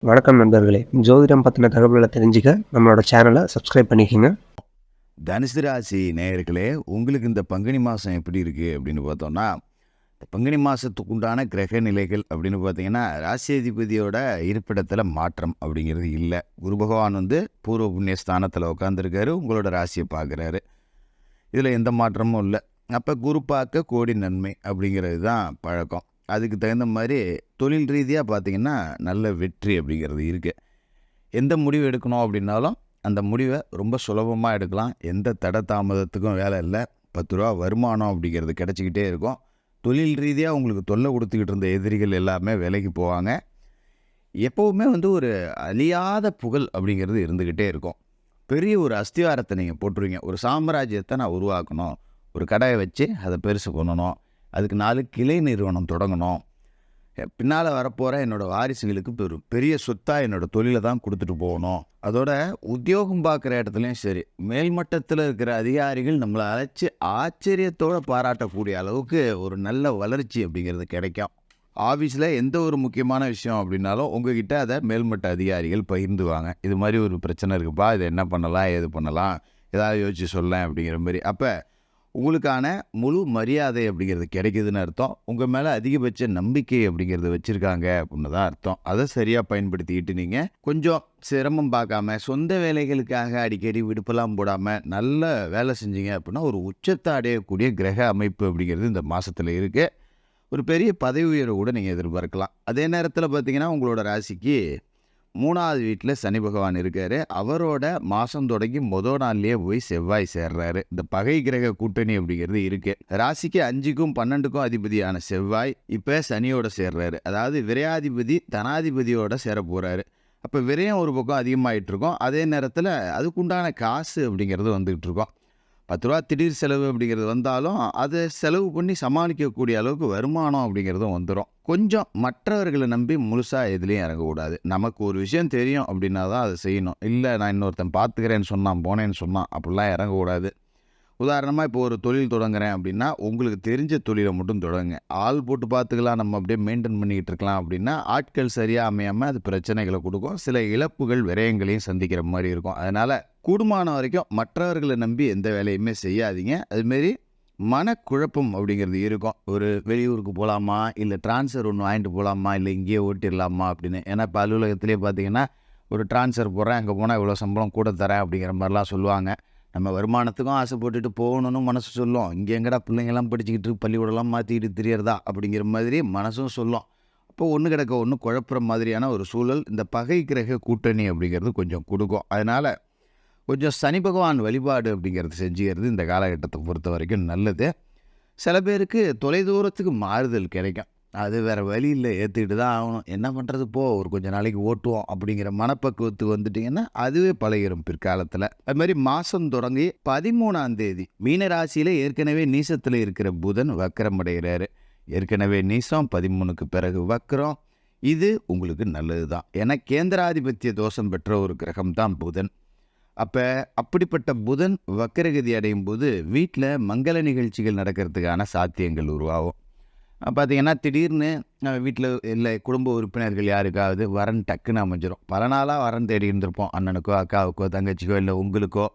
வணக்கம் நண்பர்களே. ஜோதிடம் பத்தின தகவல்கள தெரிஞ்சுக்க நம்மளோட சேனல சப்ஸ்கிரைப் பண்ணிக்கங்க. தனுசு ராசி நேயர்களே, உங்களுக்கு இந்த பங்குனி மாதம் எப்படி இருக்குது அப்படின்னு பார்த்தோம்னா, இந்த பங்குனி மாதத்துக்கு உண்டான கிரக நிலைகள் அப்படின்னு பார்த்தீங்கன்னா, ராசியாதிபதியோட இருப்பிடத்தில் மாற்றம் அப்படிங்கிறது இல்லை. குரு பகவான் பூர்வ புண்ணிய ஸ்தானத்தில் உட்காந்துருக்காரு, உங்களோட ராசியை பார்க்குறாரு. இதில் எந்த மாற்றமும் இல்லை. அப்போ குரு பார்க்க கோடி நன்மை அப்படிங்கிறது தான் பழக்கம். அதுக்கு தகுந்த மாதிரி தொழில் ரீதியாக பார்த்தீங்கன்னா, நல்ல வெற்றி அப்படிங்கிறது இருக்குது. எந்த முடிவு எடுக்கணும் அப்படின்னாலும் அந்த முடிவை ரொம்ப சுலபமாக எடுக்கலாம். எந்த தட தாமதத்துக்கும் வேலை இல்லை. 10 ரூபா வருமானம் அப்படிங்கிறது கிடச்சிக்கிட்டே இருக்கும். தொழில் ரீதியாக உங்களுக்கு தொல்லை கொடுத்துக்கிட்டு இருந்த எதிரிகள் எல்லாமே விலைக்கு போவாங்க. எப்போவுமே ஒரு அழியாத புகழ் அப்படிங்கிறது இருந்துக்கிட்டே இருக்கும். பெரிய ஒரு அஸ்திவாரத்தை நீங்கள் போட்டுருவீங்க. ஒரு சாம்ராஜ்யத்தை நான் உருவாக்கணும், ஒரு கடையை வச்சு அதை பெருசு பண்ணணும், அதுக்கு 4 கிளை நிறுவனம் தொடங்கணும், பின்னால் வரப்போகிற என்னோடய வாரிசுகளுக்கு பெரிய சொத்தாக என்னோடய தொழிலை தான் கொடுத்துட்டு போகணும். அதோட உத்தியோகம் பார்க்குற இடத்துலையும் சரி, மேல்மட்டத்தில் இருக்கிற அதிகாரிகள் நம்மளை அழைச்சி ஆச்சரியத்தோடு பாராட்டக்கூடிய அளவுக்கு ஒரு நல்ல வளர்ச்சி அப்படிங்கிறது கிடைக்கும். ஆஃபீஸில் எந்த ஒரு முக்கியமான விஷயம் அப்படின்னாலும் உங்ககிட்ட அதை மேல்மட்ட அதிகாரிகள் பகிர்ந்துவாங்க. இது மாதிரி ஒரு பிரச்சனை இருக்குப்பா, இதை என்ன பண்ணலாம், ஏது பண்ணலாம், ஏதாவது யோசிச்சு சொல்லேன் அப்படிங்கிற மாதிரி. அப்போ உங்களுக்கான முழு மரியாதை அப்படிங்கிறது கிடைக்குதுன்னு அர்த்தம். உங்கள் மேலே அதிகபட்ச நம்பிக்கை அப்படிங்கிறது வச்சுருக்காங்க அப்படின்னு தான் அர்த்தம். அதை சரியாக பயன்படுத்திக்கிட்டு நீங்கள் கொஞ்சம் சிரமம் பார்க்காம, சொந்த வேலைகளுக்காக அடிக்கடி விடுப்பெல்லாம் போடாமல் நல்ல வேலை செஞ்சீங்க அப்படின்னா ஒரு உச்சத்தை அடையக்கூடிய கிரக அமைப்பு அப்படிங்கிறது இந்த மாதத்தில் இருக்குது. ஒரு பெரிய பதவி உயர்வு கூட நீங்கள் எதிர்பார்க்கலாம். அதே நேரத்தில் பார்த்தீங்கன்னா, உங்களோட ராசிக்கு 3வது வீட்டில் சனி பகவான் இருக்கார். அவரோட மாதம் தொடங்கி மொதல் நாள்லேயே போய் செவ்வாய் சேர்றாரு. இந்த பகை கிரக கூட்டணி அப்படிங்கிறது இருக்குது. ராசிக்கு 5க்கும் 12க்கும் அதிபதியான செவ்வாய் இப்போ சனியோட சேர்றாரு. அதாவது விரையாதிபதி தனாதிபதியோட சேர போகிறாரு. அப்போ விரயம் ஒரு பக்கம் அதிகமாகிட்டு இருக்கும். அதே நேரத்தில் அதுக்குண்டான காசு அப்படிங்கிறது வந்துகிட்டு இருக்கும். 10 ரூபா திடீர் செலவு அப்படிங்கிறது வந்தாலும் அதை செலவு பண்ணி சமாளிக்கக்கூடிய அளவுக்கு வருமானம் அப்படிங்கிறதும் வந்துடும். கொஞ்சம் மற்றவர்களை நம்பி முழுசாக எதுலேயும் இறங்கக்கூடாது. நமக்கு ஒரு விஷயம் தெரியும் அப்படின்னா தான் அதை செய்யணும். இல்லை நான் இன்னொருத்தன் பார்த்துக்கிறேன்னு சொன்னான், போனேன்னு சொன்னான், அப்படிலாம் இறங்கக்கூடாது. உதாரணமாக இப்போ ஒரு தொழில் தொடங்குறேன் அப்படின்னா உங்களுக்கு தெரிஞ்ச தொழிலை மட்டும் தொடங்குங்க. ஆள் போட்டு பார்த்துக்கலாம், நம்ம அப்படியே மெயின்டைன் பண்ணிக்கிட்டு இருக்கலாம் அப்படின்னா ஆட்கள் சரியாக அமையாமல் அது பிரச்சனைகளை கொடுக்கும். சில இழப்புகள் விரயங்களையும் சந்திக்கிற மாதிரி இருக்கும். அதனால் கூடுமான வரைக்கும் மற்றவர்களை நம்பி எந்த வேலையுமே செய்யாதீங்க. அதுமாரி மனக்குழப்பம் அப்படிங்கிறது இருக்கும். ஒரு வெளியூருக்கு போகலாமா, இல்லை ட்ரான்ஸ்ஃபர் ஒன்று வாங்கிட்டு போகலாமா, இல்லை இங்கேயே ஓட்டிடலாமா அப்படின்னு. ஏன்னா இப்போ அலுவலகத்திலே பார்த்தீங்கன்னா ஒரு ட்ரான்ஸ்ஃபர் போடுறேன், அங்கே போனால் இவ்வளோ சம்பளம் கூட தரேன் அப்படிங்கிற மாதிரிலாம் சொல்லுவாங்க. நம்ம வருமானத்துக்கும் ஆசைப்பட்டுட்டு போகணுன்னு மனசு சொல்லும். இங்கே எங்கடா பிள்ளைங்கள்லாம் படிச்சுக்கிட்டு பள்ளிக்கூடலாம் மாற்றிக்கிட்டு தெரியறதா அப்படிங்கிற மாதிரி மனசும் சொல்லும். அப்போ ஒன்று கிடக்க ஒன்று குழப்புற மாதிரியான ஒரு சூழல் இந்த பகை கிரக கூட்டணி அப்படிங்கிறது கொஞ்சம் கொடுக்கும். அதனால் கொஞ்சம் சனி பகவான் வழிபாடு அப்படிங்கிறது செஞ்சுக்கிறது இந்த காலகட்டத்தை பொறுத்த வரைக்கும் நல்லது. சில பேருக்கு தொலைதூரத்துக்கு மாறுதல் கிடைக்கும். அது வேறு வழி இல்லை, ஏற்றுக்கிட்டு தான் ஆகணும். என்ன பண்ணுறது, போ ஒரு கொஞ்சம் நாளைக்கு ஓட்டுவோம் அப்படிங்கிற மனப்பக்குவத்துக்கு வந்துட்டிங்கன்னா அதுவே பழகிடும் பிற்காலத்தில். அது மாதிரி மாதம் தொடங்கி 13ஆம் தேதி மீன ராசியில் ஏற்கனவே நீசத்தில் இருக்கிற புதன் வக்கரம் அடைகிறாரு. ஏற்கனவே நீசம், 13க்கு பிறகு வக்கரம். இது உங்களுக்கு நல்லது தான். ஏன்னா கேந்திராதிபத்திய தோஷம் பெற்ற ஒரு கிரகம் தான் புதன். அப்போ அப்படிப்பட்ட புதன் வக்கரகதி அடையும் போது வீட்டில் மங்கள நிகழ்ச்சிகள் நடக்கிறதுக்கான சாத்தியங்கள் உருவாகும். பார்த்திங்கன்னா திடீர்னு வீட்டில் இல்லை குடும்ப உறுப்பினர்கள் யாருக்காவது வரன் டக்குன்னு அமைஞ்சிரும். பல நாளாக வரன் தேடி இருந்திருப்போம். அண்ணனுக்கோ அக்காவுக்கோ தங்கச்சிக்கோ இல்லை உங்களுக்கோ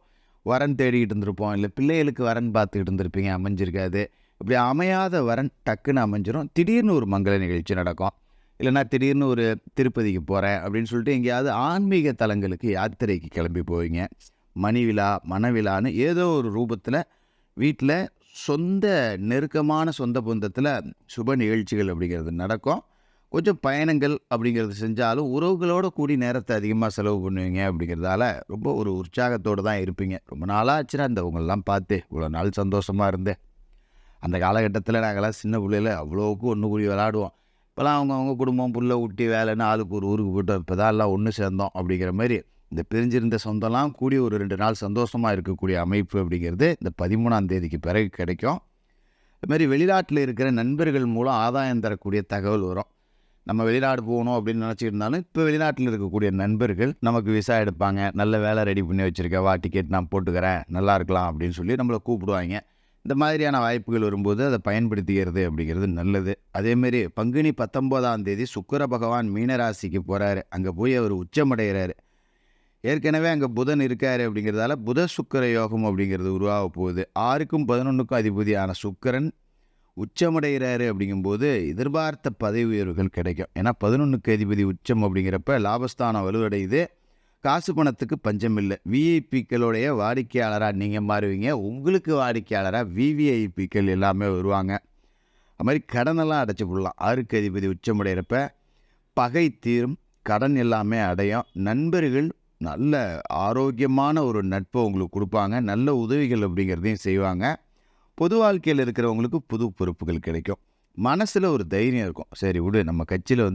வரன் தேடிக்கிட்டு இருந்திருப்போம். இல்லை பிள்ளைகளுக்கு வரன் பார்த்துக்கிட்டு இருந்திருப்பீங்க, அமைஞ்சிருக்காது. இப்படி அமையாத வரன் டக்குன்னு அமைஞ்சிரும். திடீர்னு ஒரு மங்கள நிகழ்ச்சி நடக்கும். இல்லைனா திடீர்னு ஒரு திருப்பதிக்கு போகிறேன் அப்படின்னு சொல்லிட்டு எங்கேயாவது ஆன்மீக தலங்களுக்கு யாத்திரைக்கு கிளம்பி போவீங்க. மணிவிழா மனவிழான்னு ஏதோ ஒரு ரூபத்தில் வீட்டில் சொந்த நெருக்கமான சொந்த பந்தத்தில் சுப நிகழ்ச்சிகள் அப்படிங்கிறது நடக்கும். கொஞ்சம் பயணங்கள் அப்படிங்கிறது செஞ்சாலும் உறவுகளோடு கூடி நேரத்தை அதிகமாக செலவு பண்ணுவீங்க. அப்படிங்கிறதால ரொம்ப ஒரு உற்சாகத்தோடு தான் இருப்பீங்க. ரொம்ப நாளாக ஆச்சுன்னா இந்த உங்களெலாம் பார்த்து இவ்வளோ நாள் சந்தோஷமாக இருந்தேன். அந்த காலகட்டத்தில் நாங்கள்லாம் சின்ன பிள்ளையில் அவ்வளோவுக்கு ஒன்று கூடி விளாடுவோம். இப்போலாம் அவங்கவுங்க குடும்பம் புள்ள ஊட்டி வேலைன்னு ஆளுக்கு ஒரு ஊருக்கு போய்ட்டு இப்போ தான் எல்லாம் ஒன்று சேர்ந்தோம் அப்படிங்கிற மாதிரி இந்த பிரிஞ்சிருந்த சொந்தம்லாம் கூடி ஒரு 2 நாள் சந்தோஷமாக இருக்கக்கூடிய அமைப்பு அப்படிங்கிறது இந்த 13ஆம் தேதிக்கு பிறகு கிடைக்கும். இதுமாதிரி வெளிநாட்டில் இருக்கிற நண்பர்கள் மூலம் ஆதாயம் தரக்கூடிய தகவல் வரும். நம்ம வெளிநாடு போகணும் அப்படின்னு நினச்சிருந்தாலும் இப்போ வெளிநாட்டில் இருக்கக்கூடிய நண்பர்கள் நமக்கு விசா எடுப்பாங்க. நல்ல வேலை ரெடி பண்ணி வச்சுருக்க, வா டிக்கெட் நான் போட்டுக்கிறேன், நல்லா இருக்கலாம் அப்படின்னு சொல்லி நம்மளை கூப்பிடுவாங்க. இந்த மாதிரியான வாய்ப்புகள் வரும்போது அதை பயன்படுத்திக்கிறது அப்படிங்கிறது நல்லது. அதேமாரி பங்குனி 19ஆம் தேதி சுக்கிர பகவான் மீனராசிக்கு போகிறாரு. அங்கே போய் அவர் உச்சமடைகிறாரு. ஏற்கனவே அங்கே புதன் இருக்கார் அப்படிங்கிறதால புத சுக்கிர யோகம் அப்படிங்கிறது உருவாக போகுது. 6க்கும் 11க்கும் அதிபதியான சுக்கிரன் உச்சமடைகிறாரு அப்படிங்கும்போது எதிர்பார்த்த பதவி உயர்வுகள் கிடைக்கும். ஏன்னா 11க்கு அதிபதி உச்சம் அப்படிங்கிறப்ப லாபஸ்தானம் வலுவடையுது. காசு பணத்துக்கு பஞ்சம் இல்லை. விஐபிக்களுடைய வாடிக்கையாளராக நீங்கள் மாறுவீங்க. உங்களுக்கு வாடிக்கையாளராக விவிஐபிக்கள் எல்லாமே வருவாங்க. அது மாதிரி கடனெல்லாம் அடைச்சி போடலாம். 6க்கு அதிபதி உச்சமடைகிறப்ப பகை தீரும், கடன் எல்லாமே அடையும். நண்பர்கள் நல்ல ஆரோக்கியமான ஒரு நட்பை உங்களுக்கு கொடுப்பாங்க. நல்ல உதவிகள் அப்படிங்கிறதையும் செய்வாங்க. பொது வாழ்க்கையில் இருக்கிறவங்களுக்கு புது பொறுப்புகள் கிடைக்கும். மனசில் ஒரு தைரியம் இருக்கும். சரி விடு, நம்ம கட்சியில்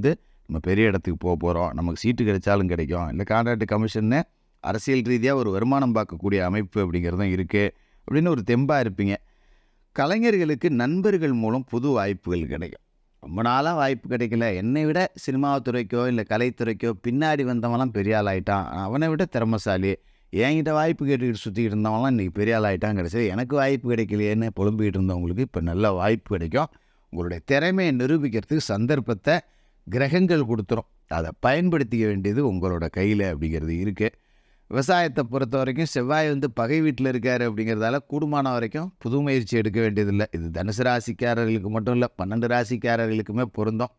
நம்ம பெரிய இடத்துக்கு போக போகிறோம், நமக்கு சீட்டு கிடைச்சாலும் கிடைக்கும், இல்லை கான்ட்ராக்ட் கமிஷன்னு அரசியல் ரீதியாக ஒரு வருமானம் பார்க்கக்கூடிய அமைப்பு அப்படிங்கிறதும் இருக்குது அப்படின்னு ஒரு தெம்பாக இருப்பீங்க. கலைஞர்களுக்கு நண்பர்கள் மூலம் புது வாய்ப்புகள் கிடைக்கும். ரொம்ப நாளாக வாய்ப்பு கிடைக்கல, என்னை விட சினிமாத்துறைக்கோ இல்லை கலைத்துறைக்கோ பின்னாடி வந்தவன்லாம் பெரிய ஆள் ஆகிட்டான், அவனை விட திறமசாலி, என்கிட்ட வாய்ப்பு கேட்டுக்கிட்டு சுற்றிக்கிட்டு இருந்தவங்களாம் இன்றைக்கி பெரிய ஆள் ஆகிட்டான், கிடைச்சது எனக்கு வாய்ப்பு கிடைக்கலையேன்னு புலம்பிக்கிட்டு இருந்தவங்களுக்கு இப்போ நல்ல வாய்ப்பு கிடைக்கும். உங்களுடைய திறமையை நிரூபிக்கிறதுக்கு சந்தர்ப்பத்தை கிரகங்கள் கொடுத்துரும். அதை பயன்படுத்திக்க வேண்டியது உங்களோட கையில் அப்படிங்கிறது இருக்குது. விவசாயத்தை பொறுத்த வரைக்கும் செவ்வாய் பகை வீட்டில் இருக்கார் அப்படிங்கிறதால கூடுமான வரைக்கும் புது முயற்சி எடுக்க வேண்டியதில்லை. இது தனுசு ராசிக்காரர்களுக்கு மட்டும் இல்லை, 12 ராசிக்காரர்களுக்குமே பொருந்தும்.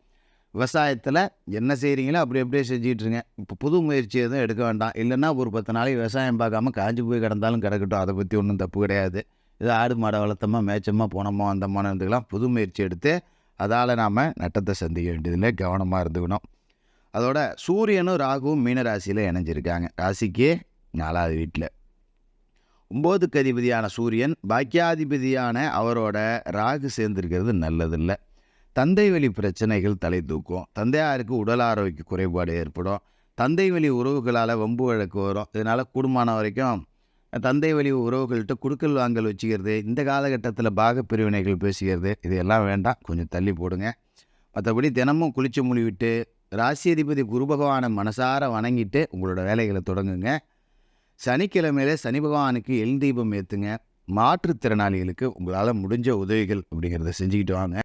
விவசாயத்தில் என்ன செய்கிறீங்களோ அப்படியே செஞ்சிட்ருங்க. இப்போ புது முயற்சி எதுவும் எடுக்க வேண்டாம். இல்லைன்னா ஒரு 10 நாளைக்கு விவசாயம் பார்க்காம காஞ்சி போய் கிடந்தாலும் கிடக்கட்டும், அதை பற்றி ஒன்றும் தப்பு கிடையாது. இது ஆடு மாடை வளர்த்தோமா மேய்ச்சோமா போனோமோ அந்தமானதுக்கெல்லாம் புது முயற்சி எடுத்து அதால் நாம் நட்டத்தை சந்திக்க வேண்டியதில்லை. கவனமாக இருந்துக்கணும். அதோட சூரியனும் ராகுவும் மீன ராசியில் இணைஞ்சிருக்காங்க. ராசிக்கு 4வது வீட்டில் 9க்கு அதிபதியான சூரியன் பாக்கியாதிபதியான அவரோட ராகு சேர்ந்துருக்கிறது நல்லதில்லை. தந்தை வழி பிரச்சனைகள் தலை தூக்கும். தந்தையாருக்கு உடல் ஆரோக்கிய குறைபாடு ஏற்படும். தந்தை வழி உறவுகளால் வம்பு வழக்கு வரும். இதனால் கூடுமான வரைக்கும் தந்தை வழி உறவுகள்கிட்ட குடுக்கல் வாங்கல் வச்சுக்கிறது, இந்த காலகட்டத்தில் பாக பிரிவினைகள் பேசுகிறது, இதெல்லாம் வேண்டாம், கொஞ்சம் தள்ளி போடுங்க. மற்றபடி தினமும் குளிச்சு மொழிவிட்டு ராசி அதிபதி குரு பகவானை மனசார வணங்கிட்டு உங்களோட வேலைகளை தொடங்குங்க. சனிக்கிழமையில சனி பகவானுக்கு எள் தீபம் ஏற்றுங்க. மாற்றுத்திறனாளிகளுக்கு உங்களால் முடிஞ்ச உதவிகள் அப்படிங்கிறத செஞ்சுக்கிட்டு வாங்க.